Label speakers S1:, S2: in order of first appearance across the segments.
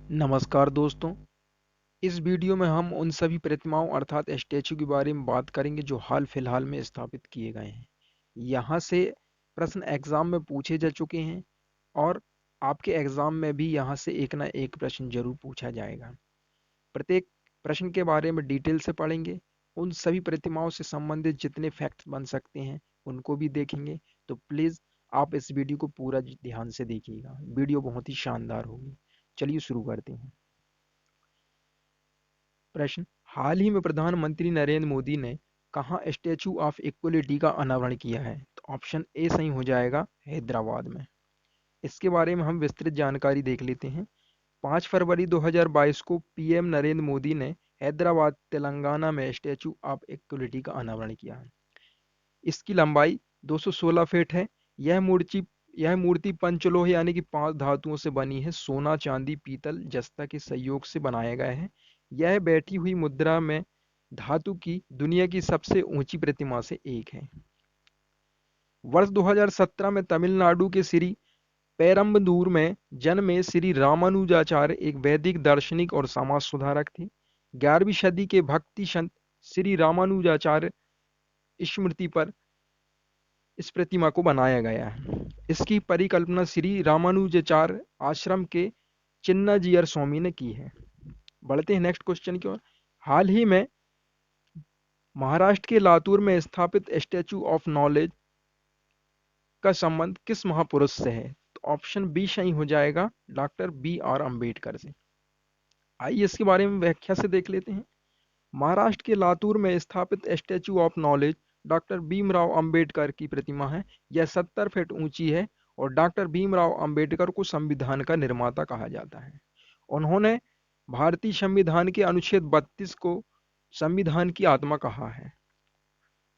S1: नमस्कार दोस्तों। इस वीडियो में हम उन सभी प्रतिमाओं अर्थात स्टैचू के बारे में बात करेंगे जो हाल फिलहाल में स्थापित किए गए हैं। यहाँ से प्रश्न एग्जाम में पूछे जा चुके हैं और आपके एग्जाम में भी यहाँ से एक ना एक प्रश्न जरूर पूछा जाएगा। प्रत्येक प्रश्न के बारे में डिटेल से पढ़ेंगे। उन सभी प्रतिमाओं से संबंधित जितने फैक्ट्स बन सकते हैं उनको भी देखेंगे। तो प्लीज़ आप इस वीडियो को पूरा ध्यान से देखिएगा। वीडियो बहुत ही शानदार होगी। चलिए शुरू करते हैं। प्रश्न, हाल ही में प्रधानमंत्री नरेंद्र मोदी ने कहाँ स्टैचू ऑफ इक्वलिटी का अनावरण किया है? तो ऑप्शन ए सही हो जाएगा, हैदराबाद में। इसके बारे में हम विस्तृत जानकारी देख लेते हैं। 5 फरवरी 2022 को पीएम नरेंद्र मोदी ने हैदराबाद तेलंगाना में स्टैचू ऑफ इक्वलिटी का अनावरण किया है। इसकी लंबाई 216 फीट है। यह मूर्ति पंचलोह यानी कि 5 धातुओं से बनी है। सोना, चांदी, पीतल, जस्ता के सहयोग से बनाया गया है। यह बैठी हुई मुद्रा में धातु की दुनिया की सबसे ऊंची प्रतिमा से एक है। वर्ष 2017 में तमिलनाडु के श्री पेरम्बदूर में जन्मे श्री रामानुजाचार्य एक वैदिक दार्शनिक और समाज सुधारक थे। 11वीं सदी के भक्ति संत श्री रामानुजाचार्य स्मृति पर इस प्रतिमा को बनाया गया है। इसकी परिकल्पना श्री रामानुजाचार्य आश्रम के चिन्नाजियर स्वामी ने की है। बढ़ते हैं नेक्स्ट क्वेश्चन की ओर। हाल ही में महाराष्ट्र के लातूर में स्थापित स्टैचू ऑफ नॉलेज का संबंध किस महापुरुष से है? तो ऑप्शन बी सही हो जाएगा, डॉक्टर बी आर अम्बेडकर से। आइए इसके बारे में व्याख्या से देख लेते हैं। महाराष्ट्र के लातूर में स्थापित statue of knowledge doctor Bhimrao Ambedkar की प्रतिमा है। यह 70 फीट ऊंची है और डॉक्टर भीमराव अंबेडकर को संविधान का निर्माता कहा जाता है। उन्होंने भारतीय संविधान के अनुच्छेद 32 को संविधान की आत्मा कहा है।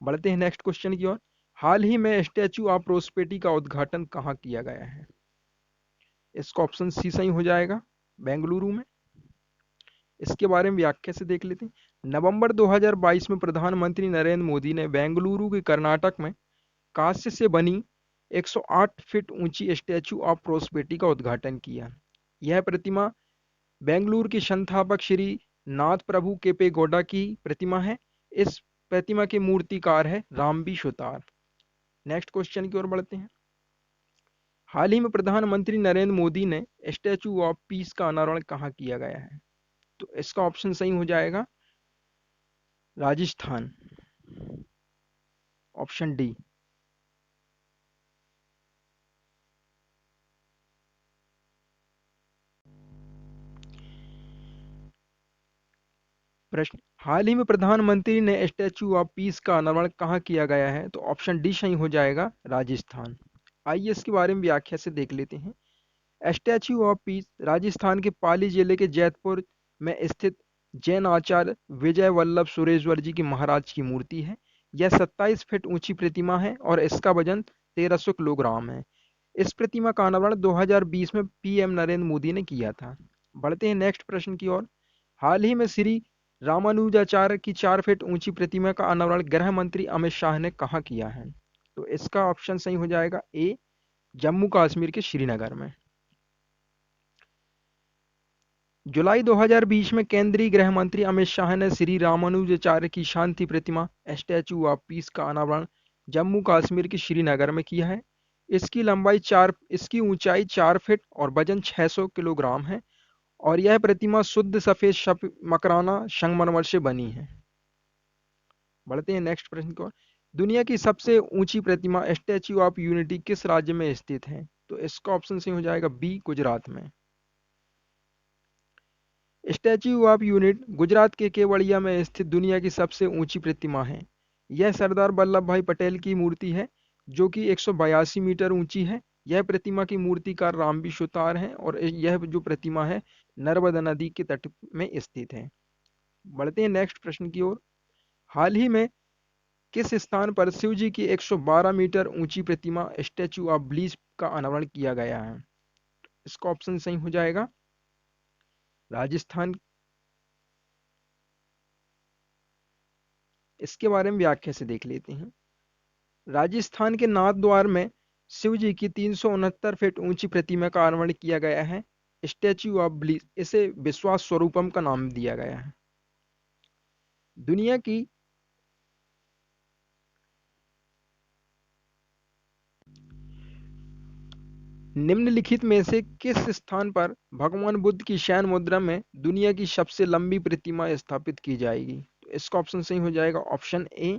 S1: बढ़ते हैं नेक्स्ट क्वेश्चन की ओर। हाल ही में स्टैचू ऑफ प्रोस्पेरिटी का उद्घाटन कहाँ किया गया है? इसका ऑप्शन सी सही हो जाएगा, बेंगलुरु में। इसके बारे में व्याख्या से देख लेते हैं। नवंबर 2022 में प्रधानमंत्री नरेंद्र मोदी ने बेंगलुरु के कर्नाटक में कांस्य से बनी 108 फीट ऊंची स्टैचू ऑफ प्रोस्पेरिटी का उद्घाटन किया। यह प्रतिमा बेंगलुरु के संस्थापक श्री नाथ प्रभु केपे गौड़ा की प्रतिमा है। इस प्रतिमा के मूर्तिकार है रामबी सुतार। नेक्स्ट क्वेश्चन की ओर बढ़ते हैं। हाल ही में प्रधानमंत्री नरेंद्र मोदी ने स्टैचू ऑफ पीस का अनावरण कहाँ किया गया है? तो इसका ऑप्शन सही हो जाएगा, राजस्थान, ऑप्शन डी। प्रश्न, हाल ही में प्रधानमंत्री ने स्टैचू ऑफ पीस का अनावरण कहाँ किया गया है? तो ऑप्शन डी सही हो जाएगा, राजस्थान। आइए इसके बारे में व्याख्या से देख लेते हैं। स्टैचू ऑफ पीस राजस्थान के पाली जिले के जैतपुर में स्थित जैन आचार्य विजय वल्लभ सुरेश्वर जी की महाराज की मूर्ति है। यह 27 फीट ऊंची प्रतिमा है और इसका वजन 1300 किलोग्राम है। इस प्रतिमा का अनावरण 2020 में पीएम नरेंद्र मोदी ने किया था। बढ़ते हैं नेक्स्ट प्रश्न की ओर। हाल ही में श्री रामानुजाचार्य की 4 फीट ऊंची प्रतिमा का अनावरण गृह मंत्री अमित शाह ने कहाँ किया है? तो इसका ऑप्शन सही हो जाएगा, ए, जम्मू कश्मीर के श्रीनगर में। जुलाई 2020 में केंद्रीय गृह मंत्री अमित शाह ने श्री रामानुजाचार्य की शांति प्रतिमा स्टैचू ऑफ पीस का अनावरण जम्मू कश्मीर के श्रीनगर में किया है। इसकी ऊंचाई 4 फीट और वजन 600 किलोग्राम है और यह प्रतिमा शुद्ध सफेद मकराना संगमरमर से बनी है। बढ़ते हैं नेक्स्ट प्रश्न की ओर। दुनिया की सबसे ऊंची प्रतिमा स्टैचू ऑफ यूनिटी किस राज्य में स्थित है? तो इसका ऑप्शन सही हो जाएगा, बी, गुजरात में। स्टैच्यू ऑफ यूनिटी गुजरात के केवड़िया में स्थित दुनिया की सबसे ऊंची प्रतिमा है। यह सरदार वल्लभ भाई पटेल की मूर्ति है जो कि 182 मीटर ऊंची है। यह प्रतिमा की मूर्तिकार रामबी सुतार हैं और यह जो प्रतिमा है नर्मदा नदी के तट में स्थित है। बढ़ते हैं नेक्स्ट प्रश्न की ओर। हाल ही में किस स्थान पर शिव जी की 112 मीटर ऊंची प्रतिमा स्टैच्यू ऑफ ब्लीस का अनावरण किया गया है? इसका ऑप्शन सही हो जाएगा, राजस्थान। इसके बारे में व्याख्या से देख लेते हैं। राजस्थान के नाथ द्वार में शिव जी की 369 फीट ऊंची प्रतिमा का अनावरण किया गया है। स्टैच्यू ऑफ ब्लिस, इसे विश्वास स्वरूपम का नाम दिया गया है। दुनिया की निम्नलिखित में से किस स्थान पर भगवान बुद्ध की शयन मुद्रा में दुनिया की सबसे लंबी प्रतिमा स्थापित की जाएगी? तो इसका ऑप्शन सही हो जाएगा ऑप्शन ए।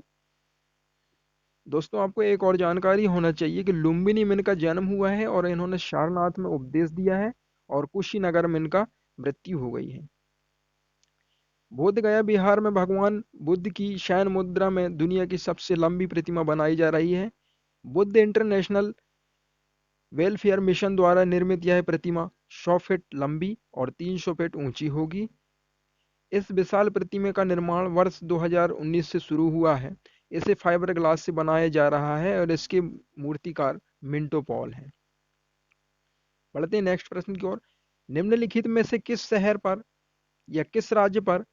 S1: दोस्तों, आपको एक और जानकारी होना चाहिए कि लुम्बिनी में इनका जन्म हुआ है और इन्होंने सारनाथ में उपदेश दिया है और कुशीनगर में इनका मृत्यु हो गई है। बोध गया बिहार में भगवान बुद्ध की शयन मुद्रा में दुनिया की सबसे लंबी प्रतिमा बनाई जा रही है। बुद्ध इंटरनेशनल वेलफेयर मिशन द्वारा निर्मित यह प्रतिमा 100 फीट लंबी और 300 फीट ऊंची होगी। इस विशाल प्रतिमा का निर्माण वर्ष 2019 से शुरू हुआ है। इसे फाइबर ग्लास से बनाया जा रहा है और इसके मूर्तिकार मिंटो पॉल हैं। बढ़ते हैं नेक्स्ट प्रश्न की ओर। निम्नलिखित में से किस शहर पर या किस राज्य पर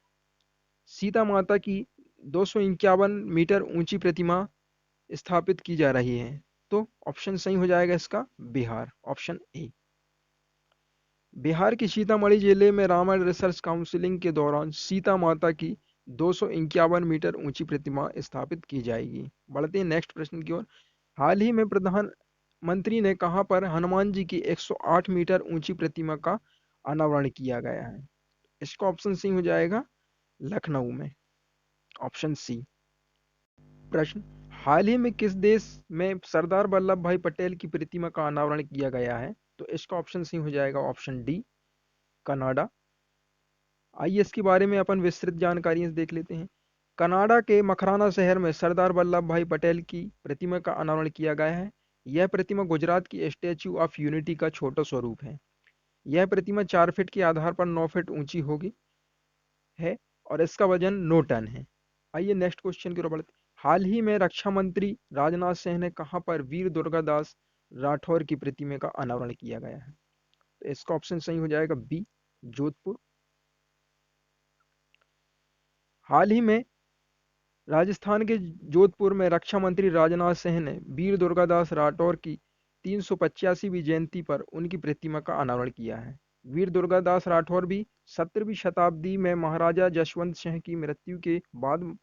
S1: सीता माता की 251 मीटर ऊंची प्रतिमा स्थापित की जा रही है? तो ऑप्शन सही हो जाएगा इसका बिहार, ऑप्शन ए। बिहार के सीतामढ़ी जिले में रामायण रिसर्च काउंसिलिंग के दौरान सीता माता की 251 मीटर ऊंची प्रतिमा स्थापित की जाएगी। बढ़ते हैं नेक्स्ट प्रश्न की ओर। हाल ही में प्रधानमंत्री ने कहां पर हनुमान जी की 108 मीटर ऊंची प्रतिमा का अनावरण किया गया है? इसका ऑप्शन सही हो जाएगा लखनऊ में, ऑप्शन सी। प्रश्न, हाल ही में किस देश में सरदार वल्लभ भाई पटेल की प्रतिमा का अनावरण किया गया है? तो इसका ऑप्शन सही हो जाएगा ऑप्शन डी, कनाडा। आइए इसके बारे में अपन विस्तृत जानकारियां देख लेते हैं। कनाडा के मखराना शहर में सरदार वल्लभ भाई पटेल की प्रतिमा का अनावरण किया गया है। यह प्रतिमा गुजरात की स्टैच्यू ऑफ यूनिटी का छोटा स्वरूप है। यह प्रतिमा 4 फीट के आधार पर 9 फीट ऊंची होगी है और इसका वजन 9 टन है। आइए नेक्स्ट क्वेश्चन की ओर बढ़ते हैं। हाल ही में रक्षा मंत्री राजनाथ सिंह ने कहां पर वीर दुर्गादास राठौर की प्रतिमा का अनावरण किया गया है? तो इसका ऑप्शन सही हो जाएगा बी, जोधपुर। हाल ही में राजस्थान के जोधपुर में रक्षा मंत्री राजनाथ सिंह ने वीर दुर्गादास राठौर की 385वीं जयंती पर उनकी प्रतिमा का अनावरण किया है। वीर दुर्गादास राठौर भी 17वीं शताब्दी में महाराजा जसवंत सिंह की मृत्यु के बाद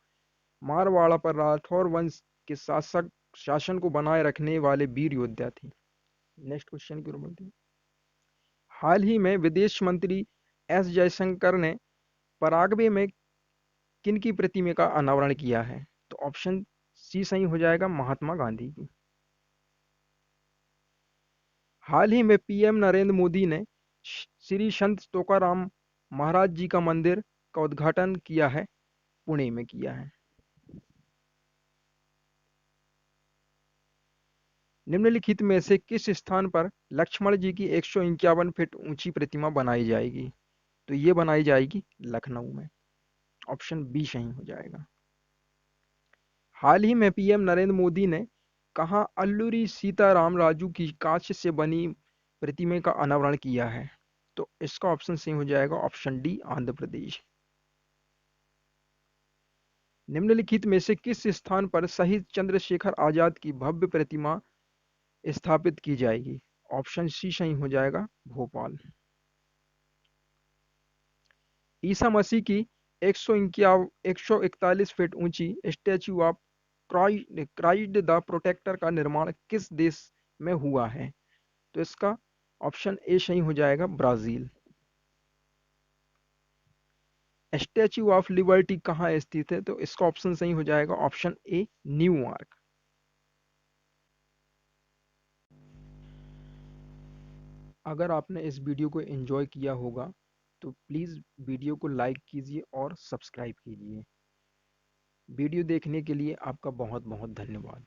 S1: मारवाड़ा पर राठौर वंश के शासन को बनाए रखने वाले वीर योद्धा थे। नेक्स्ट क्वेश्चन की ओर बढ़ते हैं। हाल ही में विदेश मंत्री एस जयशंकर ने पराग्वे में किन की प्रतिमा का अनावरण किया है? तो ऑप्शन सी सही हो जाएगा महात्मा गांधी की। हाल ही में पीएम नरेंद्र मोदी ने श्री संत तुकाराम महाराज जी का मंदिर का उद्घाटन किया है, पुणे में किया है। निम्नलिखित में से किस स्थान पर लक्ष्मण जी की 151 फीट ऊंची प्रतिमा बनाई जाएगी? तो ये बनाई जाएगी लखनऊ में, ऑप्शन बी सही हो जाएगा। हाल ही में पीएम नरेंद्र मोदी ने कहां अल्लूरी सीताराम राजू की कांच से बनी प्रतिमा का अनावरण किया है? तो इसका ऑप्शन सही हो जाएगा ऑप्शन डी, आंध्र प्रदेश। निम्नलिखित में से किस स्थान पर शहीद चंद्रशेखर आजाद की भव्य प्रतिमा स्थापित की जाएगी? ऑप्शन सी सही हो जाएगा भोपाल। ईसा मसीह की 141 फीट ऊंची statue of Christ the Protector का निर्माण किस देश में हुआ है? तो इसका ऑप्शन ए सही हो जाएगा ब्राजील। स्टैच्यू ऑफ लिबर्टी कहाँ स्थित है? तो इसका ऑप्शन सही हो जाएगा ऑप्शन ए, न्यूयॉर्क। अगर आपने इस वीडियो को एंजॉय किया होगा तो प्लीज़ वीडियो को लाइक कीजिए और सब्सक्राइब कीजिए। वीडियो देखने के लिए आपका बहुत बहुत धन्यवाद।